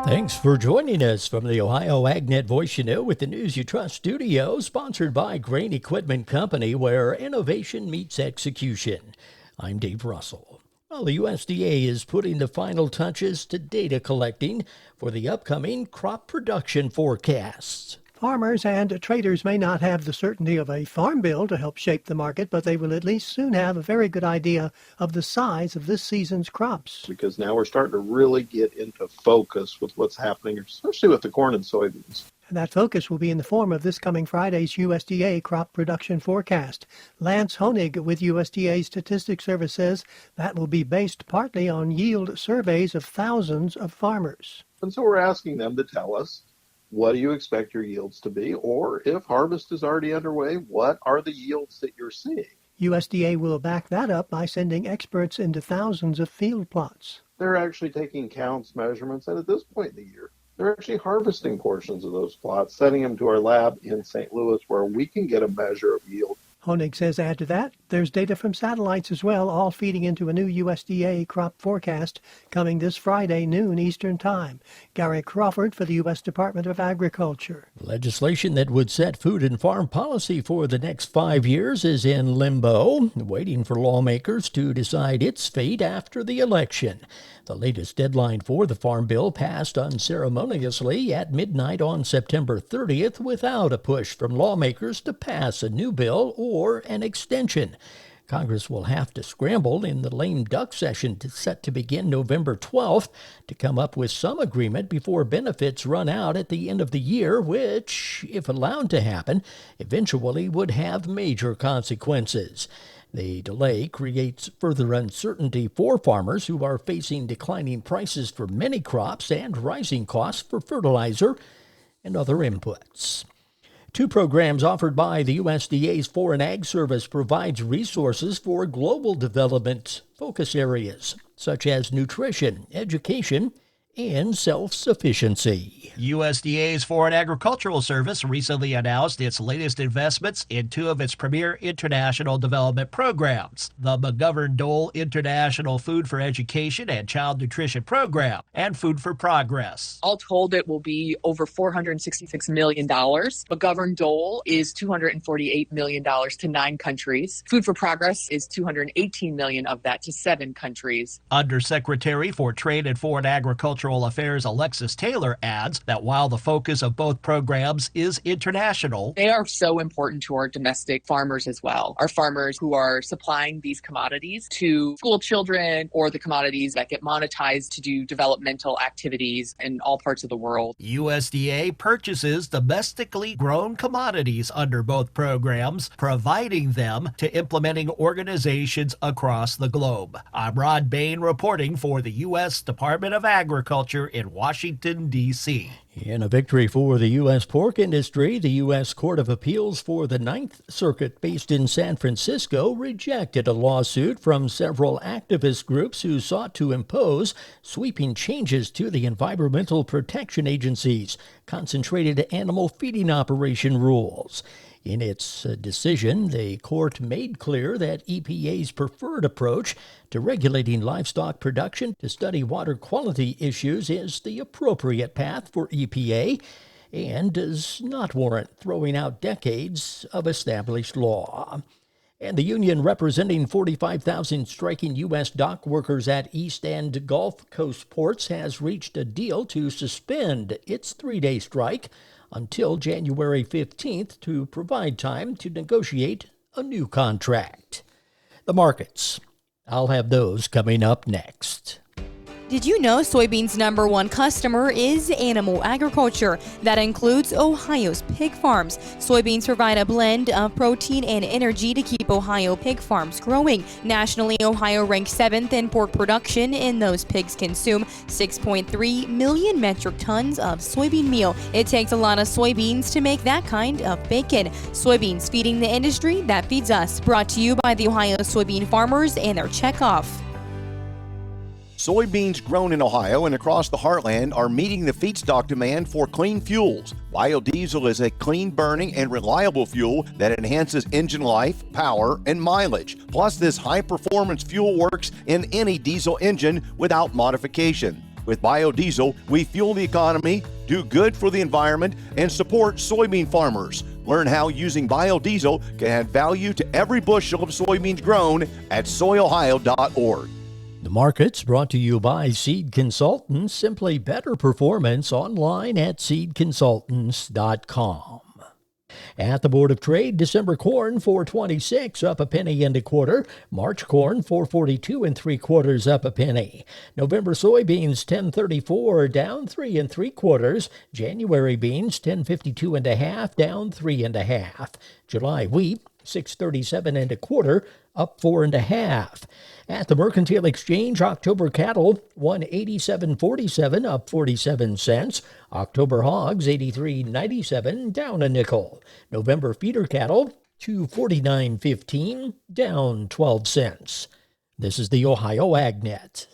Thanks for joining us from the Ohio AgNet Voice with the News You Trust studio, sponsored by Grain Equipment Company, where innovation meets execution. I'm Dave Russell. Well, the USDA is putting the final touches to data collecting for the upcoming crop production forecasts. Farmers and traders may not have the certainty of a farm bill to help shape the market, but they will at least soon have a very good idea of the size of this season's crops. Because now we're starting to really get into focus with what's happening, especially with the corn and soybeans. And that focus will be in the form of this coming Friday's USDA crop production forecast. Lance Honig with USDA Statistics Service says that will be based partly on yield surveys of thousands of farmers. And so we're asking them to tell us, what do you expect your yields to be? Or if harvest is already underway, what are the yields that you're seeing? USDA will back that up by sending experts into thousands of field plots. They're actually taking counts, measurements, and at this point in the year, they're actually harvesting portions of those plots, sending them to our lab in St. Louis where we can get a measure of yield. Honig says add to that, there's data from satellites as well, all feeding into a new USDA crop forecast coming this Friday, noon Eastern Time. Gary Crawford for the U.S. Department of Agriculture. Legislation that would set food and farm policy for the next 5 years is in limbo, waiting for lawmakers to decide its fate after the election. The latest deadline for the Farm Bill passed unceremoniously at midnight on September 30th without a push from lawmakers to pass a new bill or an extension. Congress will have to scramble in the lame duck session set to begin November 12th to come up with some agreement before benefits run out at the end of the year, which, if allowed to happen, eventually would have major consequences. The delay creates further uncertainty for farmers who are facing declining prices for many crops and rising costs for fertilizer and other inputs. Two programs offered by the USDA's Foreign Ag Service provides resources for global development focus areas, such as nutrition, education, and self-sufficiency. USDA's Foreign Agricultural Service recently announced its latest investments in two of its premier international development programs, the McGovern-Dole International Food for Education and Child Nutrition Program and Food for Progress. All told, it will be over $466 million. McGovern-Dole is $248 million to 9 countries. Food for Progress is $218 million of that to 7 countries. Undersecretary for Trade and Foreign Agricultural Affairs Alexis Taylor adds that while the focus of both programs is international, they are so important to our domestic farmers as well. Our farmers who are supplying these commodities to school children or the commodities that get monetized to do developmental activities in all parts of the world. USDA purchases domestically grown commodities under both programs, providing them to implementing organizations across the globe. I'm Rod Bain reporting for the U.S. Department of Agriculture in Washington, D.C. In a victory for the U.S. pork industry, the U.S. Court of Appeals for the Ninth Circuit based in San Francisco rejected a lawsuit from several activist groups who sought to impose sweeping changes to the Environmental Protection Agency's concentrated animal feeding operation rules. In its decision, the court made clear that EPA's preferred approach to regulating livestock production to study water quality issues is the appropriate path for EPA and does not warrant throwing out decades of established law. And the union representing 45,000 striking U.S. dock workers at East and Gulf Coast ports has reached a deal to suspend its 3-day strike until January 15th to provide time to negotiate a new contract. The markets. I'll have those coming up next. Did you know soybeans' number one customer is animal agriculture? That includes Ohio's pig farms. Soybeans provide a blend of protein and energy to keep Ohio pig farms growing. Nationally, Ohio ranks 7th in pork production, and those pigs consume 6.3 million metric tons of soybean meal. It takes a lot of soybeans to make that kind of bacon. Soybeans feeding the industry that feeds us. Brought to you by the Ohio soybean farmers and their checkoff. Soybeans grown in Ohio and across the heartland are meeting the feedstock demand for clean fuels. Biodiesel is a clean-burning and reliable fuel that enhances engine life, power, and mileage. Plus, this high-performance fuel works in any diesel engine without modification. With biodiesel, we fuel the economy, do good for the environment, and support soybean farmers. Learn how using biodiesel can add value to every bushel of soybeans grown at soyohio.org. The market's brought to you by Seed Consultants. Simply better performance online at seedconsultants.com. At the Board of Trade, December corn $4.26 up a penny and a quarter. March corn $4.42 3/4 up a penny. November soybeans $10.34 down 3 3/4. January beans $10.52 1/2 down 3 1/2. July wheat $6.37 1/4 up 4 1/2. At the Mercantile Exchange, October cattle $187.47 up 47 cents. October hogs $83.97 down a nickel. November feeder cattle $249.15 down 12 cents. This is the Ohio AgNet.